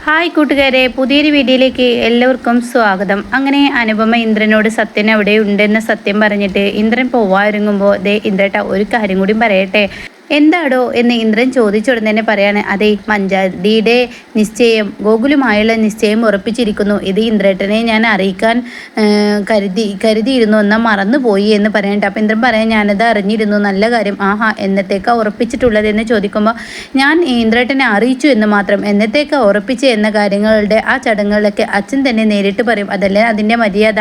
Hi കൂട്ടുകാരെ, പുതിയൊരു വീഡിയോയിലേക്ക് എല്ലാവർക്കും സ്വാഗതം. അങ്ങനെ അനുപമ ഇന്ദ്രനോട് സത്യൻ അവിടെ ഉണ്ടെന്ന് സത്യം പറഞ്ഞിട്ട് ഇന്ദ്രൻ പോവാനൊരുങ്ങുമ്പോൾ ഇന്ദ്രേട്ട ഒരു കാര്യം കൂടി പറയട്ടെ, എന്താടോ എന്ന് ഇന്ദ്രൻ ചോദിച്ചുടൻ തന്നെ പറയാണ്, അതെ മഞ്ചാടിയുടെ നിശ്ചയം ഗോകുലുമായുള്ള നിശ്ചയം ഉറപ്പിച്ചിരിക്കുന്നു. ഇത് ഇന്ദ്രേട്ടനെ ഞാൻ അറിയിക്കാൻ കരുതിയിരുന്നു എന്നാൽ മറന്നുപോയി എന്ന് പറയട്ടെ. അപ്പം ഇന്ദ്രൻ പറയാൻ ഞാനത് അറിഞ്ഞിരുന്നു, നല്ല കാര്യം. ആഹാ, എന്നത്തേക്കാണ് ഉറപ്പിച്ചിട്ടുള്ളതെന്ന് ചോദിക്കുമ്പോൾ ഞാൻ ഇന്ദ്രേട്ടനെ അറിയിച്ചു എന്ന് മാത്രം. എന്നത്തേക്കാണ് ഉറപ്പിച്ച് എന്ന കാര്യങ്ങളുടെ ആ ചടങ്ങുകളൊക്കെ അച്ഛൻ തന്നെ നേരിട്ട് പറയും, അതല്ലേ അതിൻ്റെ മര്യാദ.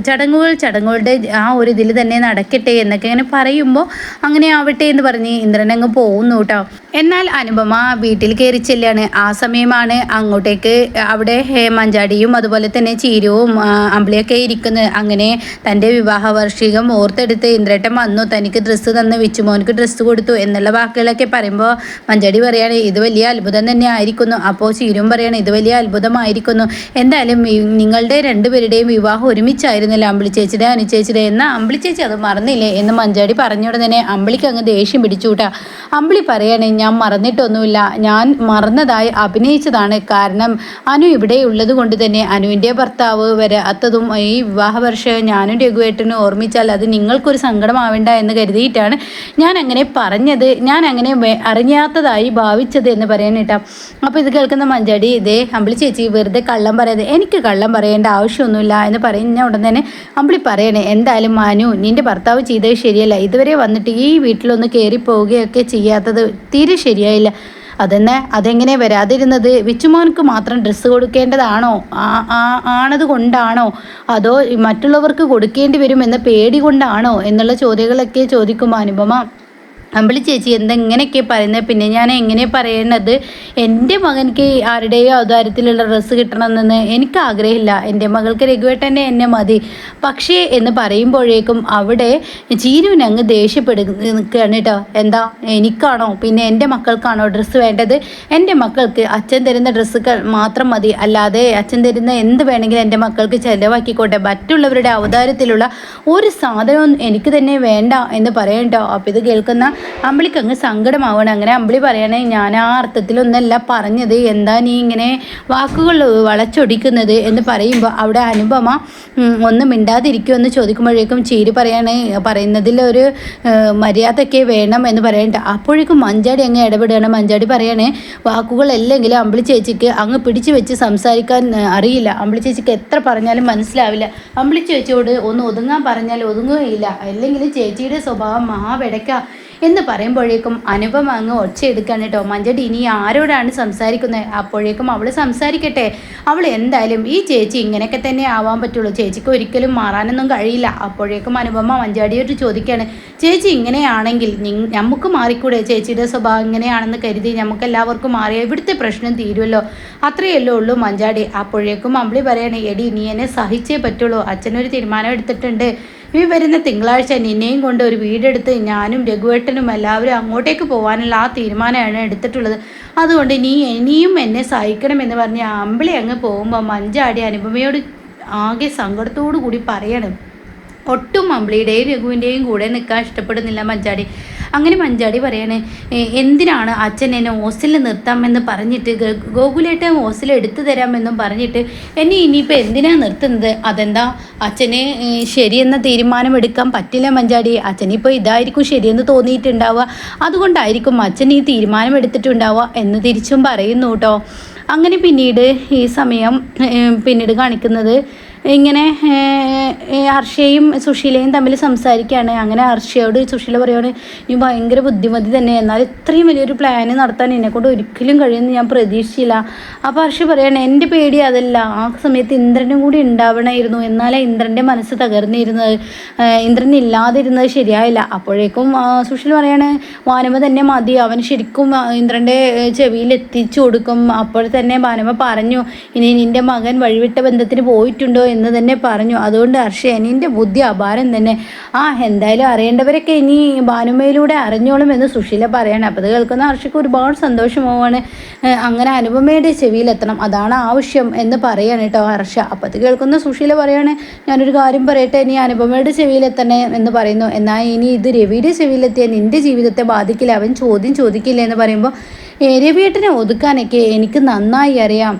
ചടങ്ങുകളുടെ ആ ഒരു ഇതിൽ തന്നെ നടക്കട്ടെ എന്നൊക്കെ ഇങ്ങനെ പറയുമ്പോൾ അങ്ങനെ ആവട്ടെ എന്ന് പറഞ്ഞ് ഇന്ദ്രൻ അങ്ങ് പോകുന്നു കേട്ടോ. എന്നാൽ അനുപമ വീട്ടിൽ കയറി ചെല്ലാണ്. ആ സമയമാണ് അങ്ങോട്ടേക്ക് അവിടെ മഞ്ചാടിയും അതുപോലെ തന്നെ ചീരവും അമ്പിളിയൊക്കെ ഇരിക്കുന്നത്. അങ്ങനെ തൻ്റെ വിവാഹ വാർഷികം ഓർത്തെടുത്ത് ഇന്ദ്രേട്ടൻ വന്നു, തനിക്ക് ഡ്രസ്സ് തന്ന് വിച്ചുമോനക്ക് ഡ്രസ്സ് കൊടുത്തു എന്നുള്ള വാക്കുകളൊക്കെ പറയുമ്പോൾ മഞ്ചാടി പറയാണ് ഇത് വലിയ അത്ഭുതം തന്നെ ആയിരിക്കുന്നു. അപ്പോൾ ചീരവും പറയാണ് ഇത് വലിയ അത്ഭുതമായിരിക്കുന്നു. എന്തായാലും നിങ്ങളുടെ രണ്ടുപേരുടെയും വിവാഹം ഒരുമിച്ചായിരുന്നല്ലോ, അമ്പിളി ചേച്ചിയുടെ അനുചേച്ചിയുടെ. എന്നാൽ അമ്പിളി ചേച്ചി അത് മറന്നില്ലേ എന്ന് മഞ്ചാടി പറഞ്ഞോടെ തന്നെ അമ്പിളിക്ക് അങ്ങ് ദേഷ്യം പിടിച്ചു കൂട്ടാ. അമ്പിളി പറയണേ ഞാൻ മറന്നിട്ടൊന്നുമില്ല, ഞാൻ മറന്നതായി അഭിനയിച്ചതാണ്. കാരണം അനു ഇവിടെ ഉള്ളത് കൊണ്ട് തന്നെ അനുവിൻ്റെ ഭർത്താവ് വരാത്തതും ഈ വിവാഹ വർഷം ഞാനും രഘുവേട്ടനും ഓർമ്മിച്ചാൽ അത് നിങ്ങൾക്കൊരു സങ്കടമാവേണ്ട എന്ന് കരുതിയിട്ടാണ് ഞാൻ അങ്ങനെ പറഞ്ഞത്, ഞാൻ അങ്ങനെ അറിയാത്തതായി ഭാവിച്ചത് എന്ന് പറയാനിട്ടാ. അപ്പോൾ ഇത് കേൾക്കുന്ന മഞ്ചാടി ഇതേ അമ്പിളി ചേച്ചി വെറുതെ കള്ളം പറയാതെ, എനിക്ക് കള്ളം പറയേണ്ട ആവശ്യമൊന്നുമില്ല എന്ന് പറയുന്ന ഉടൻ തന്നെ അമ്പിളി പറയണേ, എന്തായാലും അനു നിൻ്റെ ഭർത്താവ് ചെയ്തത് ശരിയല്ല. ഇതുവരെ വന്നിട്ട് ഈ വീട്ടിലൊന്ന് കയറി പോവുകയൊക്കെ ചെയ്യാത്തത് തീരെ ശരിയായില്ല. അതെങ്ങനെ വരാതിരുന്നത്? വിച്ചുമോനക്ക് മാത്രം ഡ്രസ്സ് കൊടുക്കേണ്ടതാണോ? ആണത് കൊണ്ടാണോ, അതോ മറ്റുള്ളവർക്ക് കൊടുക്കേണ്ടി വരുമെന്ന പേടി കൊണ്ടാണോ എന്നുള്ള ചോദ്യങ്ങളൊക്കെ ചോദിക്കുമ്പോൾ അനുപമ അമ്പിളി ചേച്ചി എന്തെങ്ങനെയൊക്കെ പറയുന്നത്, പിന്നെ ഞാൻ എങ്ങനെ പറയണത്? എൻ്റെ മകനിക്ക് ആരുടെയോ ഔദാര്യത്തിലുള്ള ഡ്രസ്സ് കിട്ടണമെന്ന് എനിക്ക് ആഗ്രഹമില്ല. എൻ്റെ മകൾക്ക് രഘുവേട്ടൻ്റെ എന്നെ മതി. പക്ഷേ എന്ന് പറയുമ്പോഴേക്കും അവിടെ ചീരുവിനങ്ങ് ദേഷ്യപ്പെടുകയാണ് കേട്ടോ. എന്താ എനിക്കാണോ പിന്നെ എൻ്റെ മക്കൾക്കാണോ ഡ്രസ്സ് വേണ്ടത്? എൻ്റെ മക്കൾക്ക് അച്ഛൻ തരുന്ന ഡ്രസ്സുകൾ മാത്രം മതി, അല്ലാതെ അച്ഛൻ തരുന്ന എന്ത് വേണമെങ്കിലും എൻ്റെ മക്കൾക്ക് ചിലവാക്കിക്കോട്ടെ. മറ്റുള്ളവരുടെ ഔദാര്യത്തിലുള്ള ഒരു സാധനവും എനിക്ക് തന്നെ വേണ്ട എന്ന് പറയട്ടോ. അപ്പോൾ ഇത് കേൾക്കുന്ന അമ്പിളിക്ക് അങ്ങ് സങ്കടമാവണം. അങ്ങനെ അമ്പിളി പറയണേ, ഞാൻ ആ അർത്ഥത്തിലൊന്നല്ല പറഞ്ഞത്, എന്താ നീ ഇങ്ങനെ വാക്കുകൾ വളച്ചൊടിക്കുന്നത് എന്ന് പറയുമ്പോൾ അവിടെ അനുപമ ഒന്നും മിണ്ടാതിരിക്കുമെന്ന് ചോദിക്കുമ്പോഴേക്കും ചീരി പറയുന്നതിലൊരു മര്യാദയൊക്കെ വേണം എന്ന് പറയണ്ട. അപ്പോഴേക്കും മഞ്ചാടി അങ്ങ് ഇടപെടുകയാണ്. മഞ്ചാടി പറയണേ, വാക്കുകളല്ലെങ്കിലും അമ്പിളി ചേച്ചിക്ക് അങ്ങ് പിടിച്ചു വെച്ച് സംസാരിക്കാൻ അറിയില്ല. അമ്പിളി ചേച്ചിക്ക് എത്ര പറഞ്ഞാലും മനസ്സിലാവില്ല. അമ്പിളി ചേച്ചിയോട് ഒന്ന് ഒതുങ്ങാൻ പറഞ്ഞാൽ ഒതുങ്ങുകയില്ല, അല്ലെങ്കിൽ ചേച്ചിയുടെ സ്വഭാവം മഹാവെടക്ക എന്ന് പറയുമ്പോഴേക്കും അനുപമ അങ്ങ് ഒച്ചയെടുക്കാൻ കേട്ടോ. മഞ്ചടി ഇനി ആരോടാണ് സംസാരിക്കുന്നത്? അപ്പോഴേക്കും അവൾ സംസാരിക്കട്ടെ, അവൾ എന്തായാലും ഈ ചേച്ചി ഇങ്ങനെയൊക്കെ തന്നെ ആവാൻ പറ്റുള്ളൂ, ചേച്ചിക്ക് ഒരിക്കലും മാറാനൊന്നും കഴിയില്ല. അപ്പോഴേക്കും അനുപമ മഞ്ചാടിയോട് ചോദിക്കുകയാണ്, ചേച്ചി ഇങ്ങനെയാണെങ്കിൽ നമുക്ക് മാറിക്കൂടെ? ചേച്ചിയുടെ സ്വഭാവം ഇങ്ങനെയാണെന്ന് കരുതി നമുക്കെല്ലാവർക്കും മാറിയ ഇവിടുത്തെ പ്രശ്നം തീരുമല്ലോ, അത്രയല്ലേ ഉള്ളൂ മഞ്ചാടി. അപ്പോഴേക്കും അമ്പിളി പറയണേ, എടി നീ എന്നെ സഹിച്ചേ പറ്റുള്ളൂ, അച്ഛനൊരു തീരുമാനം എടുത്തിട്ടുണ്ട്. ഈ വരുന്ന തിങ്കളാഴ്ച നിന്നെയും കൊണ്ട് ഒരു വീടെടുത്ത് ഞാനും രഘുവേട്ടനും എല്ലാവരും അങ്ങോട്ടേക്ക് പോകാനുള്ള ആ തീരുമാനമാണ് എടുത്തിട്ടുള്ളത്. അതുകൊണ്ട് നീ ഇനിയും എന്നെ സഹിക്കണമെന്ന് പറഞ്ഞ് അമ്പിളി അങ്ങ് പോകുമ്പോൾ മഞ്ചാടി അനുപമയോട് ആകെ സങ്കടത്തോടു കൂടി പറയണം. ഒട്ടും അമ്പിളിയുടെയും രഘുവിൻ്റെയും കൂടെ നിൽക്കാൻ ഇഷ്ടപ്പെടുന്നില്ല മഞ്ചാടി. അങ്ങനെ മഞ്ചാടി പറയണേ, എന്തിനാണ് അച്ഛൻ എന്നെ ഹോസ്റ്റലിൽ നിർത്താമെന്ന് പറഞ്ഞിട്ട് ഗോകുലേട്ടൻ ഹോസ്റ്റലിൽ എടുത്തു തരാമെന്നും പറഞ്ഞിട്ട് എന്നെ ഇനിയിപ്പോൾ എന്തിനാണ് നിർത്തുന്നത്? അതെന്താ അച്ഛന് ശരിയെന്ന തീരുമാനം എടുക്കാൻ പറ്റില്ല മഞ്ചാടി. അച്ഛനിപ്പോൾ ഇതായിരിക്കും ശരിയെന്ന് തോന്നിയിട്ടുണ്ടാവുക, അതുകൊണ്ടായിരിക്കും അച്ഛൻ ഈ തീരുമാനം എടുത്തിട്ടുണ്ടാവുക എന്ന് തിരിച്ചും പറയുന്നു കേട്ടോ. അങ്ങനെ പിന്നീട് ഈ സമയം പിന്നീട് കാണിക്കുന്നത് ഇങ്ങനെ ഹർഷയും സുശീലയും തമ്മിൽ സംസാരിക്കുകയാണ്. അങ്ങനെ ഹർഷയോട് സുശീല പറയുകയാണ്, നീ ഭയങ്കര ബുദ്ധിമതി തന്നെ, എന്നാൽ ഇത്രയും വലിയൊരു പ്ലാന് നടത്താൻ എന്നെക്കൊണ്ട് ഒരിക്കലും കഴിയുമെന്ന് ഞാൻ പ്രതീക്ഷിച്ചില്ല. അപ്പോൾ ഹർഷ പറയുകയാണ്, എൻ്റെ പേടി അതല്ല, ആ സമയത്ത് ഇന്ദ്രനും കൂടി ഉണ്ടാവണമായിരുന്നു, എന്നാലേ ഇന്ദ്രൻ്റെ മനസ്സ് തകർന്നിരുന്നത്, ഇന്ദ്രൻ ഇല്ലാതിരുന്നത് ശരിയായില്ല. അപ്പോഴേക്കും സുശീല പറയാണ്, വാനമ തന്നെ മതി, അവൻ ശരിക്കും ഇന്ദ്രൻ്റെ ചെവിയിൽ എത്തിച്ചു കൊടുക്കും. അപ്പോൾ തന്നെ വാനമ പറഞ്ഞു, ഇനി നിൻ്റെ മകൻ വഴിവിട്ട ബന്ധത്തിന് പോയിട്ടുണ്ടോ എന്ന് തന്നെ പറഞ്ഞു. അതുകൊണ്ട് ഹർഷ നിൻ്റെ ബുദ്ധി അപാരം തന്നെ. എന്തായാലും അറിയേണ്ടവരൊക്കെ ഇനി ഭാനുമയിലൂടെ അറിഞ്ഞോളും എന്ന് സുശീല പറയണം. അപ്പോൾ അത് കേൾക്കുന്ന ഹർഷയ്ക്ക് ഒരുപാട് സന്തോഷമാവാണ്. അങ്ങനെ അനുപമയുടെ ചെവിയിലെത്തണം, അതാണ് ആവശ്യം എന്ന് പറയാണ് കേട്ടോ ഹർഷ. അപ്പോൾ അത് കേൾക്കുന്ന സുശീല പറയാണ്, ഞാനൊരു കാര്യം പറയട്ടെ, ഇനി അനുപമയുടെ ചെവിയിലെത്തണേ എന്ന് പറയുന്നു. എന്നാൽ ഇനി ഇത് രവിയുടെ ചെവിയിലെത്തിയാൽ നിൻ്റെ ജീവിതത്തെ ബാധിക്കില്ല, അവൻ ചോദ്യം ചോദിക്കില്ല എന്ന് പറയുമ്പോൾ രവിയേട്ടനെ ഒതുക്കാനൊക്കെ എനിക്ക് നന്നായി അറിയാം.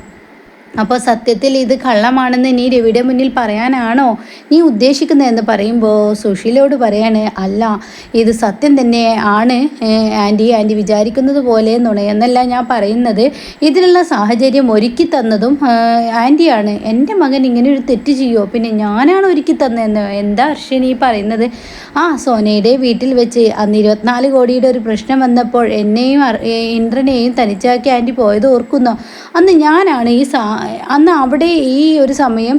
അപ്പോൾ സത്യത്തിൽ ഇത് കള്ളമാണെന്ന് നീ രവിയുടെ മുന്നിൽ പറയാനാണോ നീ ഉദ്ദേശിക്കുന്നതെന്ന് പറയുമ്പോൾ സുശീലയോട് പറയാണ്, അല്ല ഇത് സത്യം തന്നെ ആണ് ആൻറ്റി വിചാരിക്കുന്നത് പോലെ നുണയെന്നല്ല ഞാൻ പറയുന്നത്. ഇതിനുള്ള സാഹചര്യം ഒരുക്കി തന്നതും ആൻറ്റിയാണ്. എൻ്റെ മകൻ ഇങ്ങനെ ഒരു തെറ്റ് ചെയ്യുമോ? പിന്നെ ഞാനാണ് ഒരുക്കി തന്നതെന്ന് എന്താ ഹർഷി പറയുന്നത്? സോനയുടെ വീട്ടിൽ വെച്ച് അന്ന് 24 കോടിയുടെ ഒരു പ്രശ്നം വന്നപ്പോൾ എന്നെയും ഇന്ദ്രനെയും തനിച്ചാക്കി ആൻറ്റി പോയത് ഓർക്കുന്നോ? അന്ന് ഞാനാണ് അന്ന് അവിടെ ഈ ഒരു സമയം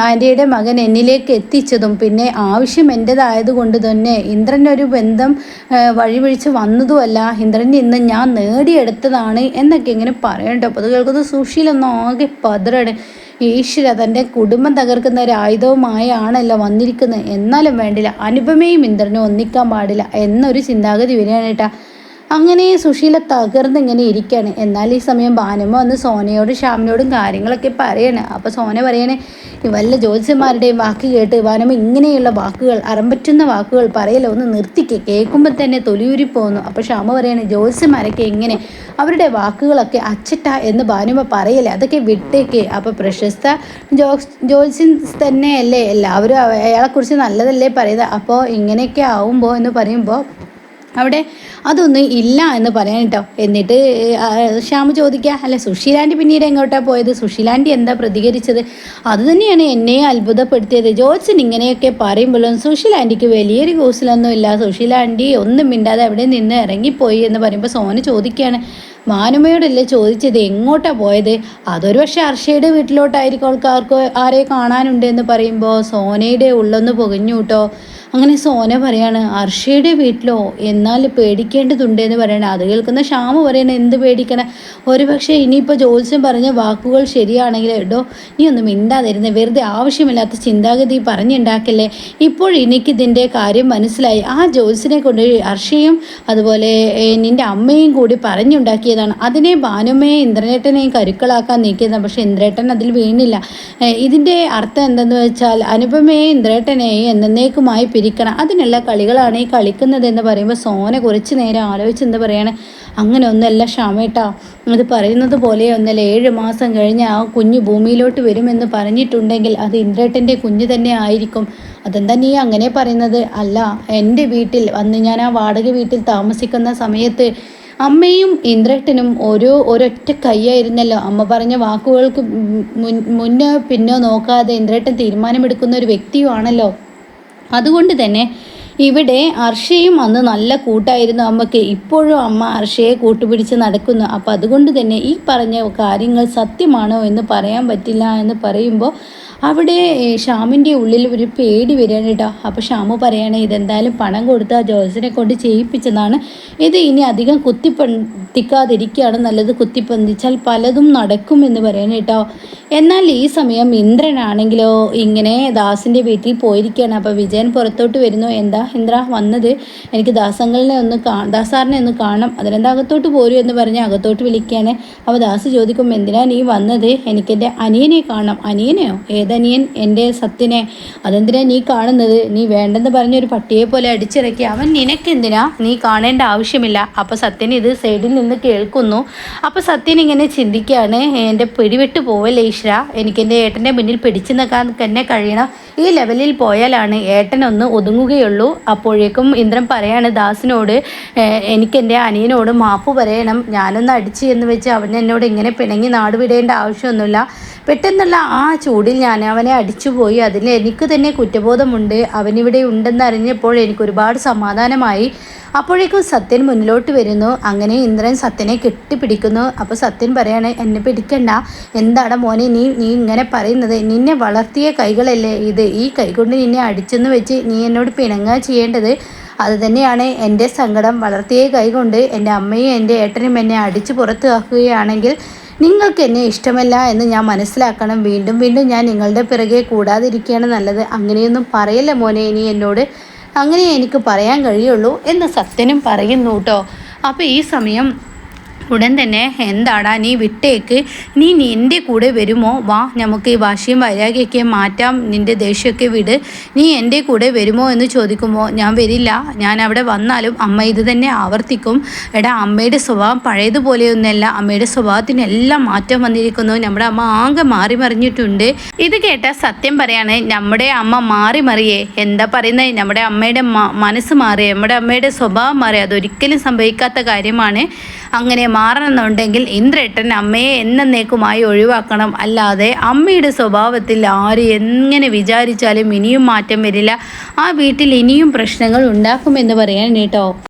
ആൻറ്റിയുടെ മകൻ എന്നിലേക്ക് എത്തിച്ചതും പിന്നെ ആവശ്യം എൻ്റേതായതുകൊണ്ട് തന്നെ ഇന്ദ്രനൊരു ബന്ധം വഴിപിഴിച്ച് വന്നതുമല്ല, ഇന്ദ്രൻ ഇന്ന് ഞാൻ നേടിയെടുത്തതാണ് എന്നൊക്കെ ഇങ്ങനെ പറയണ്ടോ. അപ്പോൾ അത് കേൾക്കുന്നത് സുശീലൊന്നും ആകെ പതറാണ്. ഈശ്വര, തൻ്റെ കുടുംബം തകർക്കുന്ന ഒരു ആയുധവുമായാണല്ലോ വന്നിരിക്കുന്നത്. എന്നാലും വേണ്ടില്ല, അനുപമയും ഇന്ദ്രനും ഒന്നിക്കാൻ പാടില്ല എന്നൊരു ചിന്താഗതി വരികയാണ് കേട്ടാ. അങ്ങനെ സുശീല തകർന്നിങ്ങനെ ഇരിക്കുകയാണ്. എന്നാൽ ഈ സമയം ഭാനുമ വന്ന് സോനയോടും ശ്യാമിനോടും കാര്യങ്ങളൊക്കെ പറയാണ്. അപ്പോൾ സോന പറയണേ, വല്ല ജ്യോത്സ്യന്മാരുടെയും വാക്ക് കേട്ട് ഭാനുമ ഇങ്ങനെയുള്ള വാക്കുകൾ, അറമ്പറ്റുന്ന വാക്കുകൾ പറയല്ലോ, ഒന്ന് നിർത്തിക്ക്, കേൾക്കുമ്പോൾ തന്നെ തൊലിയൂരി പോകുന്നു. അപ്പോൾ ശ്യാമ പറയണേ, ജ്യോത്സ്യന്മാരൊക്കെ എങ്ങനെ അവരുടെ വാക്കുകളൊക്കെ അച്ചട്ട എന്ന് ഭാനുമ പറയല്ലേ, അതൊക്കെ വിട്ടേക്ക്. അപ്പോൾ പ്രശസ്ത ജ്യോത്സ്യൻ തന്നെയല്ലേ എല്ലാവരും അയാളെക്കുറിച്ച് നല്ലതല്ലേ പറയുന്നത്. അപ്പോൾ ഇങ്ങനെയൊക്കെ ആവുമ്പോൾ എന്ന് പറയുമ്പോൾ അവിടെ അതൊന്നും ഇല്ല എന്ന് പറയാൻ കേട്ടോ. എന്നിട്ട് ശ്യാമ ചോദിക്കുക, അല്ല സുശീലാൻറ്റി പിന്നീട് എങ്ങോട്ടാണ് പോയത്? സുശീലാൻറ്റി എന്താ പ്രതികരിച്ചത്? അതുതന്നെയാണ് എന്നെ അത്ഭുതപ്പെടുത്തിയത്. ജോത്സൻ ഇങ്ങനെയൊക്കെ പറയുമ്പോഴും സുശീലാൻറ്റിക്ക് വലിയൊരു കൂസലൊന്നുമില്ല. സുശീലാൻറ്റി ഒന്നും മിണ്ടാതെ അവിടെ നിന്ന് ഇറങ്ങിപ്പോയി എന്ന് പറയുമ്പോൾ സോന ചോദിക്കുകയാണ്, ഭാനുമയോടല്ലേ ചോദിച്ചത് എങ്ങോട്ടാണ് പോയത്? അതൊരു പക്ഷേ ഹർഷയുടെ വീട്ടിലോട്ടായിരിക്കും, അവൾക്ക് ആരെ കാണാനുണ്ട് എന്ന് പറയുമ്പോൾ സോനയുടെ ഉള്ളൊന്ന് പുകഞ്ഞു കേട്ടോ. അങ്ങനെ സോന പറയാണ്, ഹർഷയുടെ വീട്ടിലോ? എന്നാൽ പേടിക്കേണ്ടതുണ്ട് എന്ന് പറയണേ. അത് കേൾക്കുന്ന ശ്യാമ പറയണേ, എന്ത് പേടിക്കണം? ഒരു പക്ഷേ ഇനിയിപ്പോൾ ജോത്സ്യം പറഞ്ഞ വാക്കുകൾ ശരിയാണെങ്കിൽ എടോ നീ ഒന്നും മിണ്ടാതിരുന്നേ, വെറുതെ ആവശ്യമില്ലാത്ത ചിന്താഗതി പറഞ്ഞുണ്ടാക്കല്ലേ. ഇപ്പോൾ എനിക്കിതിൻ്റെ കാര്യം മനസ്സിലായി. ആ ജോത്സ്യനെ കൊണ്ട് ഹർഷയും അതുപോലെ നിൻ്റെ അമ്മയും കൂടി പറഞ്ഞുണ്ടാക്കിയതാണ്. അതിനെ ഭാനുമയെ ഇന്ദ്രനേട്ടനെയും കരുക്കളാക്കാൻ നീക്കിയതാണ്. പക്ഷേ ഇന്ദ്രേട്ടൻ അതിൽ വീണില്ല. ഇതിൻ്റെ അർത്ഥം എന്തെന്ന് വെച്ചാൽ അനുപമയെ ഇന്ദ്രേട്ടനെയും എന്നേക്കുമായി പിരിക്കണം. അതിനുള്ള കളികളാണ് ഈ കളിക്കുന്നതെന്ന് പറയുമ്പോൾ സോന കുറച്ച് നേരം ആലോചിച്ചെന്ന് പറയാണ്, അങ്ങനെ ഒന്നല്ല ശ്യാമേട്ടാ, അത് പറയുന്നത് പോലെ ഒന്നല്ല. 7 മാസം കഴിഞ്ഞ് ആ കുഞ്ഞ് ഭൂമിയിലോട്ട് വരുമെന്ന് പറഞ്ഞിട്ടുണ്ടെങ്കിൽ അത് ഇന്ദ്രേട്ടൻ്റെ കുഞ്ഞ് തന്നെ ആയിരിക്കും. അതെന്താ നീ അങ്ങനെ പറയുന്നത്? അല്ല, എൻ്റെ വീട്ടിൽ അന്ന് ഞാൻ ആ വാടക വീട്ടിൽ താമസിക്കുന്ന സമയത്ത് അമ്മയും ഇന്ദ്രേട്ടനും ഒരൊറ്റ കൈയായിരുന്നല്ലോ. അമ്മ പറഞ്ഞ വാക്കുകൾക്ക് മുന്നോ പിന്നോ നോക്കാതെ ഇന്ദ്രേട്ടൻ തീരുമാനമെടുക്കുന്ന ഒരു വ്യക്തിയുമാണല്ലോ. അതുകൊണ്ട് തന്നെ ഇവിടെ ഹർഷയും അന്ന് നല്ല കൂട്ടായിരുന്നു അമ്മയ്ക്ക്. ഇപ്പോഴും അമ്മ ഹർഷയെ കൂട്ടുപിടിച്ച് നടക്കുന്നു. അപ്പോൾ അതുകൊണ്ട് തന്നെ ഈ പറഞ്ഞ കാര്യങ്ങൾ സത്യമാണോ എന്ന് പറയാൻ പറ്റില്ല എന്ന് പറയുമ്പോൾ അവിടെ ശ്യാമിൻ്റെ ഉള്ളിൽ ഒരു പേടി വരികയാണ് കേട്ടോ. അപ്പോൾ ശ്യാമു പറയാണ്, ഇതെന്തായാലും പണം കൊടുത്ത് ആ ജോസിനെ കൊണ്ട് ചെയ്യിപ്പിച്ചതാണ്. ഇത് ഇനി അധികം കുത്തിപ്പൊന്തിക്കാതിരിക്കുകയാണ് നല്ലത്. കുത്തിപ്പൊന്തിച്ചാൽ പലതും നടക്കും എന്ന് പറയണം കേട്ടോ. എന്നാൽ ഈ സമയം ഇന്ദ്രനാണെങ്കിലോ ഇങ്ങനെ ദാസിൻ്റെ വീട്ടിൽ പോയിരിക്കുകയാണ്. അപ്പോൾ വിജയൻ പുറത്തോട്ട് വരുന്നു. എന്താ ഇന്ദ്ര വന്നത്? എനിക്ക് ദാസങ്ങളിനെ ഒന്ന് ദാസാറിനെ ഒന്ന് കാണണം. അതിനെന്താ അകത്തോട്ട് പോരൂ എന്ന് പറഞ്ഞ് അകത്തോട്ട് വിളിക്കുകയാണ്. അപ്പോൾ ദാസ് ചോദിക്കും, എന്തിനാ നീ വന്നത്? എനിക്കെൻ്റെ അനിയനെ കാണണം. അനിയനെയോ? ഏതനിയൻ? എൻ്റെ സത്യനെ. അതെന്തിനാ നീ കാണുന്നത്? നീ വേണ്ടെന്ന് പറഞ്ഞൊരു പട്ടിയെ പോലെ അടിച്ചിറക്കി. അവൻ നിനക്കെന്തിനാ? നീ കാണേണ്ട ആവശ്യമില്ല. അപ്പോൾ സത്യൻ ഇത് സൈഡിൽ നിന്ന് കേൾക്കുന്നു. അപ്പോൾ സത്യൻ ഇങ്ങനെ ചിന്തിക്കുകയാണ്, എൻ്റെ പിടിവിട്ട് പോവല്ലേ ഈശ്വര, എനിക്കെൻ്റെ ഏട്ടൻ്റെ മുന്നിൽ പിടിച്ചു നിൽക്കാൻ തന്നെ കഴിയണം. ഈ ലെവലിൽ പോയാലാണ് ഏട്ടനൊന്ന് ഒതുങ്ങുകയുള്ളൂ. അപ്പോഴേക്കും ഇന്ദ്രൻ പറയാണ് ദാസിനോട്, എനിക്കെൻ്റെ അനിയനോട് മാപ്പ് പറയണം. ഞാനൊന്ന് അടിച്ചു എന്ന് വെച്ച് അവൻ എന്നോട് ഇങ്ങനെ പിണങ്ങി നാടുവിടേണ്ട ആവശ്യമൊന്നുമില്ല. പെട്ടെന്നുള്ള ആ ചൂടിൽ ഞാൻ അവനെ അടിച്ചുപോയി. അതിൽ എനിക്ക് തന്നെ കുറ്റബോധമുണ്ട്. അവനിവിടെ ഉണ്ടെന്നറിഞ്ഞപ്പോൾ എനിക്ക് ഒരുപാട് സമാധാനമായി. അപ്പോഴേക്കും സത്യൻ മുന്നിലോട്ട് വരുന്നു. അങ്ങനെ ഇന്ദ്രൻ സത്യനെ കെട്ടിപ്പിടിക്കുന്നു. അപ്പോൾ സത്യൻ പറയാണ്, എന്നെ പിടിക്കണ്ട. എന്താണ് മോനെ നീ ഇങ്ങനെ പറയുന്നത്? നിന്നെ വളർത്തിയ കൈകളല്ലേ ഇത്. ഈ കൈ കൊണ്ട് നിന്നെ അടിച്ചെന്ന് വെച്ച് നീ എന്നോട് പിണങ്ങുക ചെയ്യേണ്ടത്? അതുതന്നെയാണ് എൻ്റെ സങ്കടം. വളർത്തിയ കൈ കൊണ്ട് എൻ്റെ അമ്മയും എൻ്റെ ഏട്ടനും എന്നെ അടിച്ച് പുറത്ത് ആക്കുകയാണെങ്കിൽ നിങ്ങൾക്ക് എന്നെ ഇഷ്ടമല്ല എന്ന് ഞാൻ മനസ്സിലാക്കണം. വീണ്ടും വീണ്ടും ഞാൻ നിങ്ങളുടെ പിറകെ കൂടാതിരിക്കുകയാണ് നല്ലത്. അങ്ങനെയൊന്നും പറയല്ല മോനെ ഇനി എന്നോട്. അങ്ങനെ എനിക്ക് പറയാൻ കഴിയുള്ളൂ എന്ന് സത്യനും പറയുന്നു കേട്ടോ. അപ്പോൾ ഈ സമയം ഉടൻ തന്നെ എന്താടാ നീ വിട്ടേക്ക്, നീ എൻ്റെ കൂടെ വരുമോ, വാ നമുക്ക് ഈ വാശിയും വൈരാഗ്യമൊക്കെ മാറ്റാം, നിൻ്റെ ദേഷ്യമൊക്കെ വിട്, നീ എൻ്റെ കൂടെ വരുമോ എന്ന് ചോദിക്കുമ്പോൾ ഞാൻ വരില്ല, ഞാൻ അവിടെ വന്നാലും അമ്മ ഇത് തന്നെ ആവർത്തിക്കും. എടാ അമ്മയുടെ സ്വഭാവം പഴയതുപോലെയൊന്നുമല്ല, അമ്മയുടെ സ്വഭാവത്തിനെല്ലാം മാറ്റം വന്നിരിക്കുന്നു, നമ്മുടെ അമ്മ ആകെ മാറി മറിഞ്ഞിട്ടുണ്ട്. ഇത് കേട്ട സത്യം പറയാണ്, നമ്മുടെ അമ്മ മാറി മറിയേ, എന്താ പറയുന്നത്, നമ്മുടെ അമ്മയുടെ മനസ്സ് മാറിയേ, നമ്മുടെ അമ്മയുടെ സ്വഭാവം മാറിയേ, അതൊരിക്കലും സംഭവിക്കാത്ത കാര്യമാണ്. അങ്ങനെ മാറണമെന്നുണ്ടെങ്കിൽ ഇന്ദ്രേട്ടൻ അമ്മയെ എന്നേക്കുമായി ഒഴിവാക്കണം, അല്ലാതെ അമ്മയുടെ സ്വഭാവത്തിൽ ആര് എങ്ങനെ വിചാരിച്ചാലും ഇനിയും മാറ്റം വരില്ല, ആ വീട്ടിൽ ഇനിയും പ്രശ്നങ്ങൾ ഉണ്ടാക്കുമെന്ന് പറയാൻ കേട്ടോ.